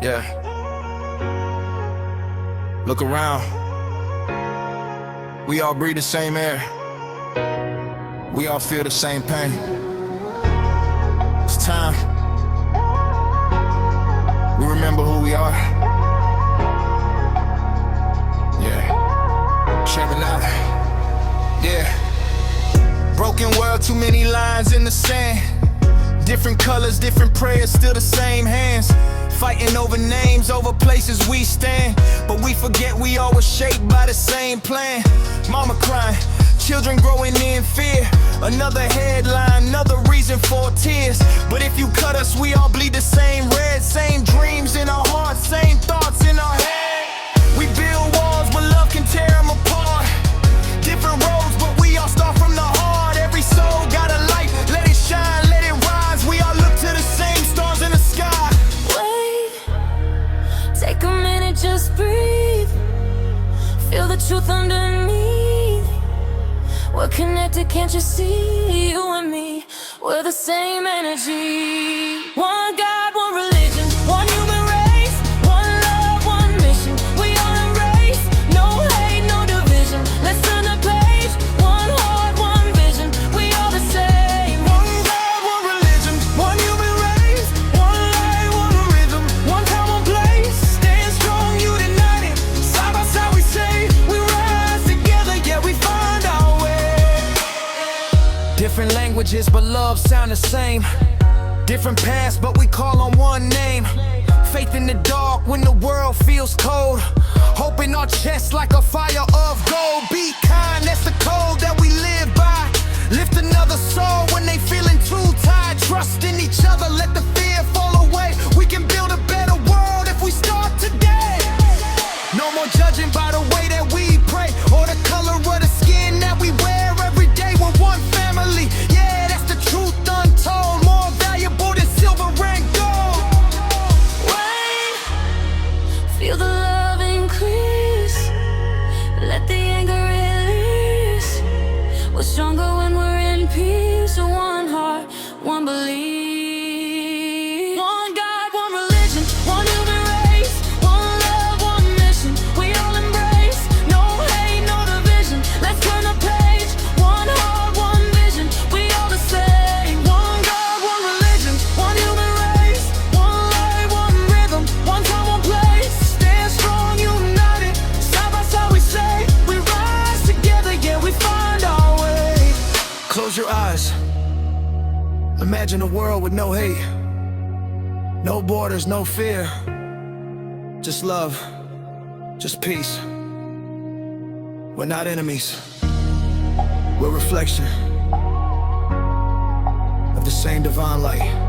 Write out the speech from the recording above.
Yeah. Look around. We all breathe the same air. We all feel the same pain. It's time. We remember who we are. Yeah. Check it out. Yeah. Broken world, too many lines in the sand. Different colors, different prayers, still the same hands. Fighting over names, over places we stand. But we forget we all were shaped by the same plan. Mama crying, children growing in fear. Another headline, another reason for tears. But if you cut us, we all bleed the same red. Same dreams in our hearts, same thoughts in our head. We build walls, but love can tear them apart. Different roads, but we all start from the heart. Every soul got a light, let it shine, let it rise. We all look to the same stars in the sky. Wait, take a minute, just breathe. Feel the truth underneath. We're connected, can't you see? You and me, we're the same energy. One God, one religion, one human race. One love, one mission, we all embrace. No hate, no division, let's turn the page. One heart, one vision, we all the same. One God, one religion, one human race. One light, one rhythm, one time, one place. Stand strong, united, side by side we say. We rise together, yeah, we find our way. Different languages, but love sound the same. Different paths, but we call on one name. Faith in the dark when the world feels cold. Hope in our chests like a fire of gold. Be kind, that's the code that we live by. Lift another soul when they feeling too tired. Trust in each other, let the fear fall away. We can build a better world if we start today. No more judging by the way that we pray or the color of the skin that we wear every day. We're one family, yeah, that's the truth untold. More valuable than silver and gold. Wait, feel the love increase. Let the anger release. We're stronger when we're in peace. One heart, one belief. One God, one religion, one human race. One love, one mission, we all embrace. No hate, no division, let's turn the page. One heart, one vision, we all the same. One God, one religion, one human race. One light, one rhythm, one time, one place. Stand strong, united, side by side we say. We rise together, yeah, we find our way. Close your eyes. Imagine a world with no hate, no borders, no fear. Just love, just peace. We're not enemies. We're a reflection of the same divine light.